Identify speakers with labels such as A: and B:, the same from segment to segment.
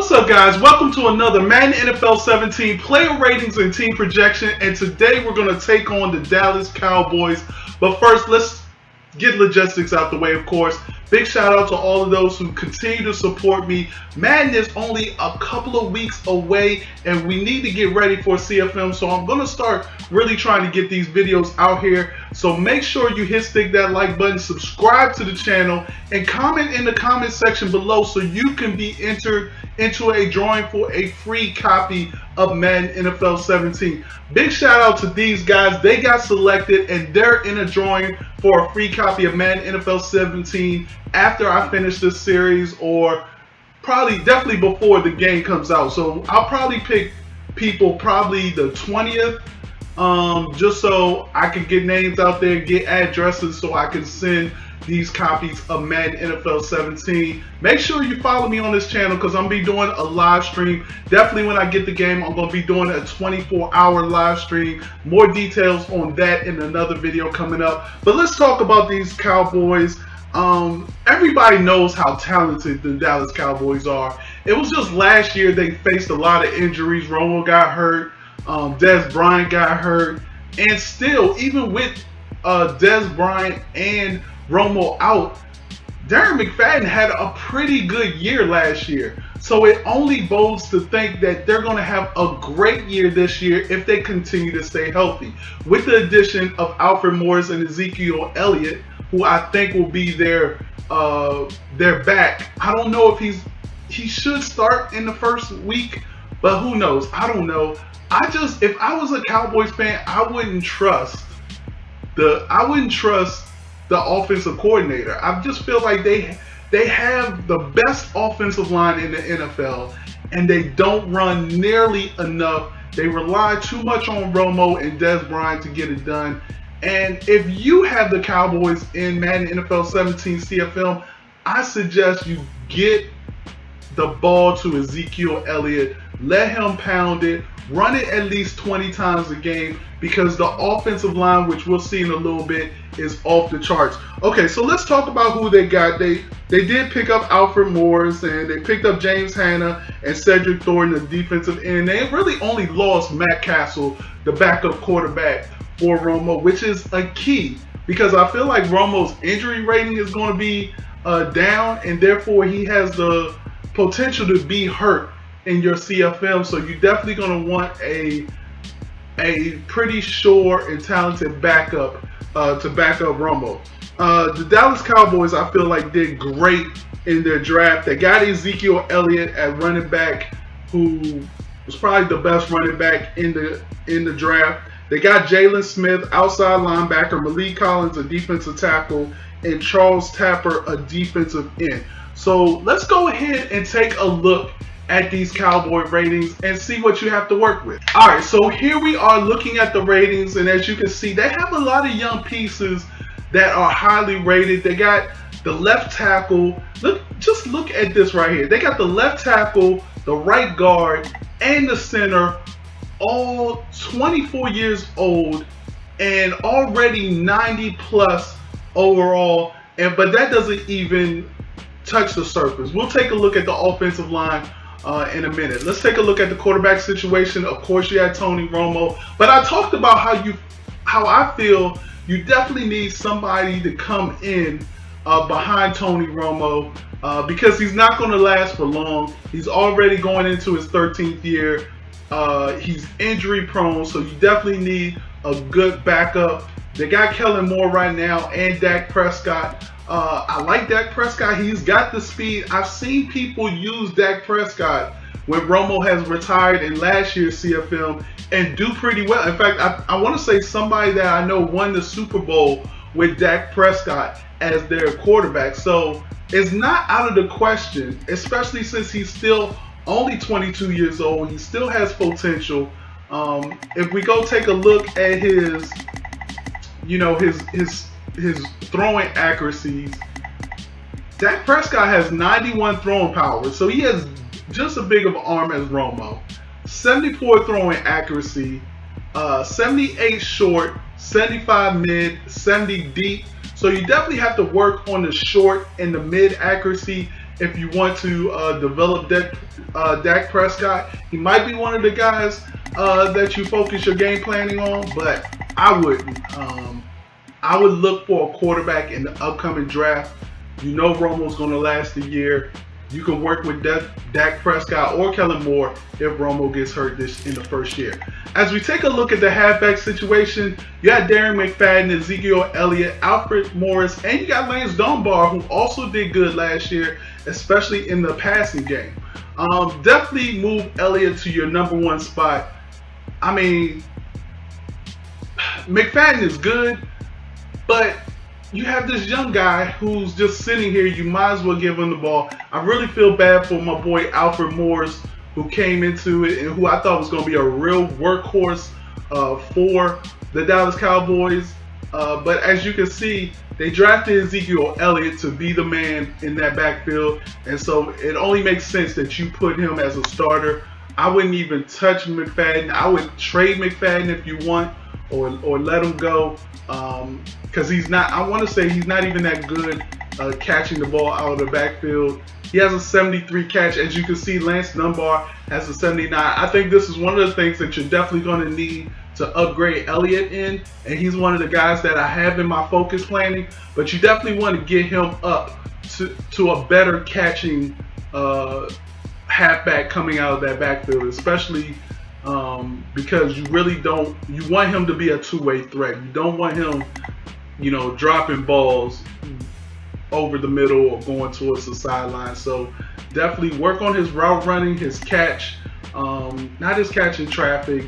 A: What's up, guys? Welcome to another Madden NFL 17 player ratings and team projection. And today we're going to take on the Dallas Cowboys. But first, let's get logistics out the way, of course. Big shout out to all of those who continue to support me. Madden is only a couple of weeks away and we need to get ready for CFM. So I'm going to start really trying to get these videos out here. So make sure you stick that like button, subscribe to the channel, and comment in the comment section below so you can be entered into a drawing for a free copy of Madden NFL 17. Big shout out to these guys. They got selected and they're in a drawing for a free copy of Madden NFL 17 after I finish this series, or definitely before the game comes out. So I'll probably pick people probably the 20th, just so I can get names out there, get addresses so I can send these copies of Madden NFL 17. Make sure you follow me on this channel because I'm going to be doing a live stream. Definitely when I get the game, I'm going to be doing a 24-hour live stream. More details on that in another video coming up. But let's talk about these Cowboys. Everybody knows how talented the Dallas Cowboys are. It was just last year they faced a lot of injuries. Romo got hurt. Dez Bryant got hurt. And still, even with Dez Bryant and Romo out, Darren McFadden had a pretty good year last year. So it only bodes to think that they're going to have a great year this year if they continue to stay healthy. With the addition of Alfred Morris and Ezekiel Elliott, who I think will be their back. I don't know if he should start in the first week, but who knows? I don't know. If I was a Cowboys fan, I wouldn't trust the offensive coordinator. I just feel like they have the best offensive line in the NFL, and they don't run nearly enough. They rely too much on Romo and Dez Bryant to get it done. And if you have the Cowboys in Madden NFL 17 CFM, I suggest you get the ball to Ezekiel Elliott. Let him pound it. Run it at least 20 times a game because the offensive line, which we'll see in a little bit, is off the charts. Okay, so let's talk about who they got. They did pick up Alfred Morris, and they picked up James Hanna and Cedric Thornton, the defensive end. They really only lost Matt Castle, the backup quarterback for Romo, which is a key because I feel like Romo's injury rating is going to be down, and therefore he has the potential to be hurt in your CFM. So you're definitely going to want a pretty sure and talented backup to back up Romo. The Dallas Cowboys, I feel like, did great in their draft. They got Ezekiel Elliott at running back, who was probably the best running back in the draft. They got Jalen Smith, outside linebacker, Malik Collins, a defensive tackle, and Charles Tapper, a defensive end. So let's go ahead and take a look at these Cowboy ratings and see what you have to work with. All right, so here we are looking at the ratings, and as you can see, they have a lot of young pieces that are highly rated. They got the left tackle. Just look at this right here. They got the left tackle, the right guard, and the center, all 24 years old and already 90 plus overall. But that doesn't even touch the surface. We'll take a look at the offensive line in a minute. Let's take a look at the quarterback situation. Of course, you had Tony Romo, but I talked about how I feel you definitely need somebody to come in behind Tony Romo because he's not going to last for long. He's already going into his 13th year. He's injury prone, so you definitely need a good backup. They got Kellen Moore right now and Dak Prescott. I like Dak Prescott. He's got the speed. I've seen people use Dak Prescott when Romo has retired in last year's CFM and do pretty well. In fact, I want to say somebody that I know won the Super Bowl with Dak Prescott as their quarterback. So it's not out of the question, especially since he's still only 22 years old. He still has potential. If we go take a look at his throwing accuracies, Dak Prescott has 91 throwing power, so he has just as big of an arm as Romo. 74 throwing accuracy, 78 short, 75 mid, 70 deep. So you definitely have to work on the short and the mid accuracy if you want to develop Dak Prescott. He might be one of the guys that you focus your game planning on, but I wouldn't. I would look for a quarterback in the upcoming draft. You know Romo's going to last a year. You can work with Dak Prescott or Kellen Moore if Romo gets hurt in the first year. As we take a look at the halfback situation, you got Darren McFadden, Ezekiel Elliott, Alfred Morris, and you got Lance Dunbar, who also did good last year, especially in the passing game. Definitely move Elliott to your number one spot. I mean, McFadden is good, but you have this young guy who's just sitting here. You might as well give him the ball. I really feel bad for my boy Alfred Morris, who came into it and who I thought was going to be a real workhorse for the Dallas Cowboys. But as you can see, they drafted Ezekiel Elliott to be the man in that backfield. And so it only makes sense that you put him as a starter. I wouldn't even touch McFadden. I would trade McFadden if you want, or let him go. Because he's not, I want to say he's not even that good catching the ball out of the backfield. He has a 73 catch. As you can see, Lance Dunbar has a 79. I think this is one of the things that you're definitely going to need to upgrade Elliott in. And he's one of the guys that I have in my focus planning. But you definitely want to get him up to a better catching halfback coming out of that backfield, especially because you really don't, you want him to be a two-way threat. You don't want him, dropping balls over the middle or going towards the sideline. So definitely work on his route running, his catch, not his catch in traffic,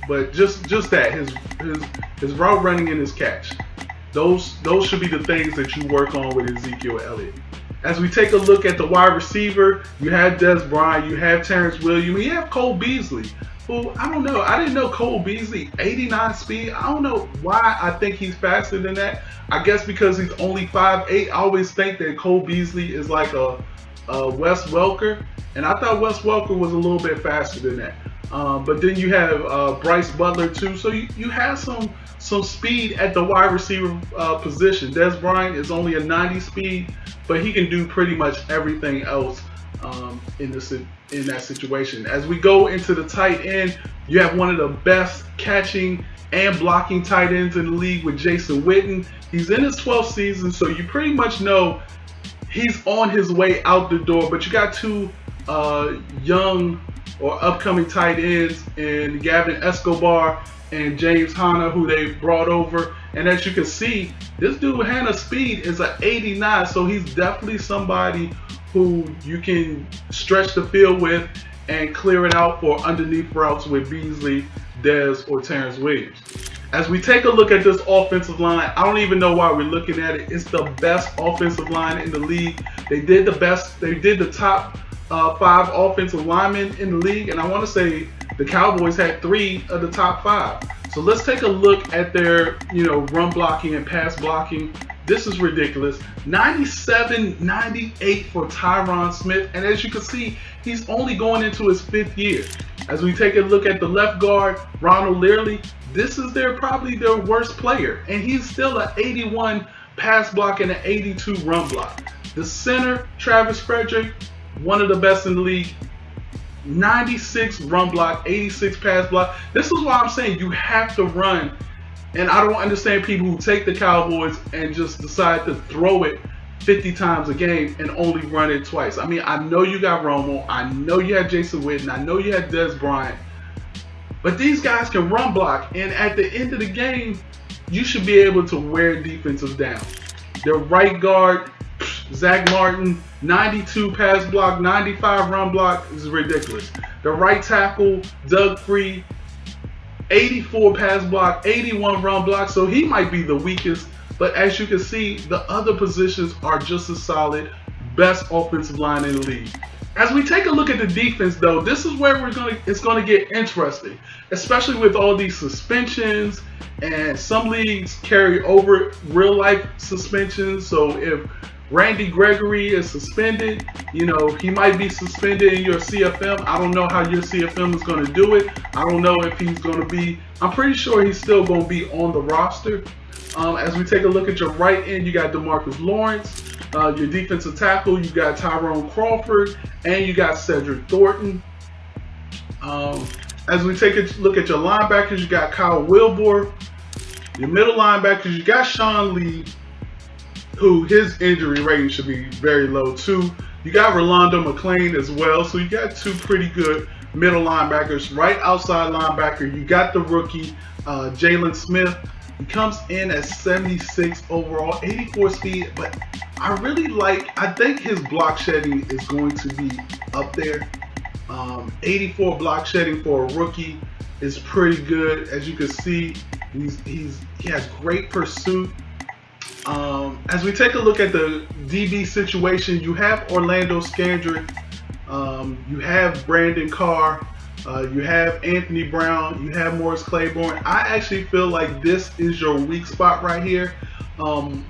A: but just that, his route running and his catch. Those should be the things that you work on with Ezekiel Elliott. As we take a look at the wide receiver, you have Des Bryant, you have Terrence Williams, you have Cole Beasley, who, I don't know, I didn't know Cole Beasley, 89 speed. I don't know why I think he's faster than that. I guess because he's only 5'8". I always think that Cole Beasley is like a Wes Welker, and I thought Wes Welker was a little bit faster than that. But then you have Bryce Butler too, so you have some speed at the wide receiver position. Des Bryant is only a 90 speed, but he can do pretty much everything else in that situation. As we go into the tight end, you have one of the best catching and blocking tight ends in the league with Jason Witten. He's in his 12th season, so you pretty much know he's on his way out the door. But you got two young or upcoming tight ends in Gavin Escobar and James Hanna, who they brought over. And as you can see, this dude Hanna's speed is an 89, so he's definitely somebody who you can stretch the field with and clear it out for underneath routes with Beasley, Dez, or Terrence Williams. As we take a look at this offensive line, I don't even know why we're looking at it. It's the best offensive line in the league. They did the top 5 offensive linemen in the league, and I want to say the Cowboys had 3 of the top 5. So let's take a look at their, run blocking and pass blocking. This is ridiculous. 97, 98 for Tyron Smith, and as you can see, he's only going into his 5th year. As we take a look at the left guard, Ronald Learley, this is probably their worst player, and he's still an 81 pass block and an 82 run block. The center, Travis Frederick, one of the best in the league, 96 run block, 86 pass block. This is why I'm saying you have to run. And I don't understand people who take the Cowboys and just decide to throw it 50 times a game and only run it twice. I mean, I know you got Romo. I know you had Jason Witten. I know you had Des Bryant. But these guys can run block. And at the end of the game, you should be able to wear defenses down. Their right guard, Zach Martin, 92 pass block, 95 run block is ridiculous. The right tackle, Doug Free, 84 pass block, 81 run block, so he might be the weakest. But as you can see, the other positions are just as solid. Best offensive line in the league. As we take a look at the defense, though, this is where it's going to get interesting, especially with all these suspensions, and some leagues carry over real life suspensions. So if Randy Gregory is suspended, he might be suspended in your CFM. I don't know how your CFM is going to do it. I don't know if he's going to be, I'm pretty sure he's still going to be on the roster. As we take a look at your right end, you got DeMarcus Lawrence. Your defensive tackle, you got Tyrone Crawford and you got Cedric Thornton. As we take a look at your linebackers, you got Kyle Wilbur. Your middle linebackers, you got Sean Lee, who his injury rating should be very low too. You got Rolando McClain as well, so you got two pretty good middle linebackers. Right outside linebacker, you got the rookie Jalen Smith. He comes in at 76 overall, 84 speed, but I think his block shedding is going to be up there. 84 block shedding for a rookie is pretty good. As you can see, he has great pursuit. As we take a look at the DB situation, you have Orlando Scandrick, you have Brandon Carr, you have Anthony Brown, you have Morris Claiborne. I actually feel like this is your weak spot right here. And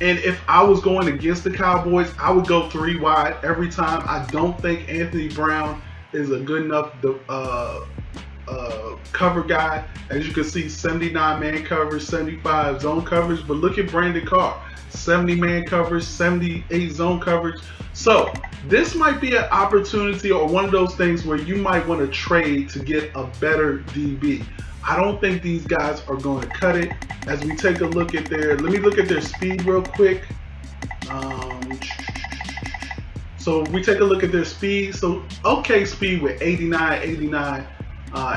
A: if I was going against the Cowboys, I would go 3 wide every time. I don't think Anthony Brown is a good enough cover guy. As you can see, 79 man coverage, 75 zone coverage. But look at Brandon Carr, 70 man coverage, 78 zone coverage. So this might be an opportunity or one of those things where you might want to trade to get a better DB. I don't think these guys are going to cut it. As we take a look at let me look at their speed real quick. So we take a look at their speed. So okay speed with 89, 89.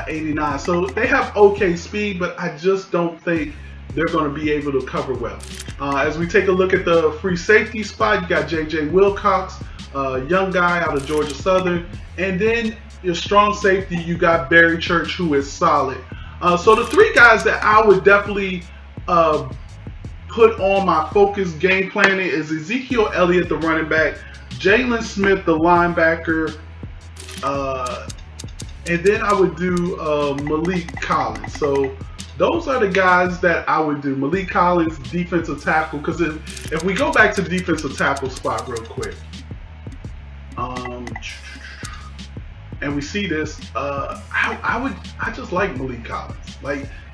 A: 89. So they have okay speed, but I just don't think they're going to be able to cover well. As we take a look at the free safety spot, you got J.J. Wilcox, young guy out of Georgia Southern. And then your strong safety, you got Barry Church, who is solid. So the 3 guys that I would definitely put on my focus game planning is Ezekiel Elliott, the running back, Jalen Smith, the linebacker, and then I would do Malik Collins. So those are the guys that I would do. Malik Collins, defensive tackle. Because if we go back to the defensive tackle spot real quick, and we see this, I just like Malik Collins.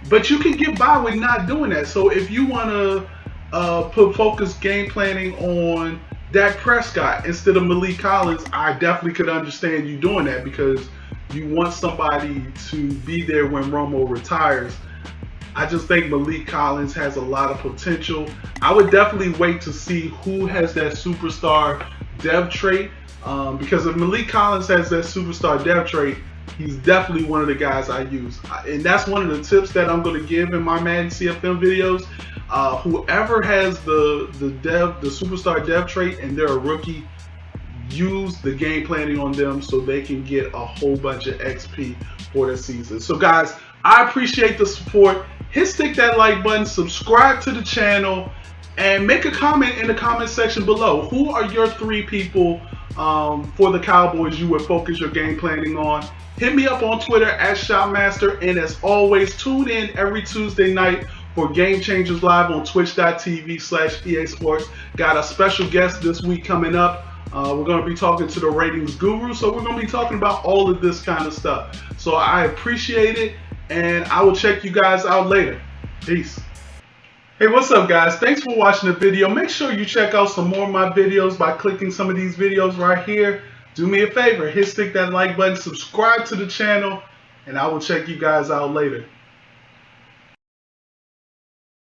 A: But you can get by with not doing that. So if you want to put focus game planning on Dak Prescott instead of Malik Collins, I definitely could understand you doing that because you want somebody to be there when Romo retires. I just think Malik Collins has a lot of potential. I would definitely wait to see who has that superstar dev trait, because if Malik Collins has that superstar dev trait, he's definitely one of the guys I use. And that's one of the tips that I'm going to give in my Madden CFM videos. Whoever has the superstar dev trait and they're a rookie, use the game planning on them so they can get a whole bunch of XP for the season. So guys, I appreciate the support. Stick that like button, subscribe to the channel, and make a comment in the comment section below. Who are your 3 people for the Cowboys you would focus your game planning on? Hit me up on Twitter at Shotmaster, and as always, tune in every Tuesday night for Game Changers Live on twitch.tv/EA Sports. Got a special guest this week coming up. We're going to be talking to the ratings guru, so we're going to be talking about all of this kind of stuff. So I appreciate it, and I will check you guys out later. Peace. Hey, what's up guys? Thanks for watching the video. Make sure you check out some more of my videos by clicking some of these videos right here. Do me a favor, stick that like button, subscribe to the channel, and I will check you guys out later.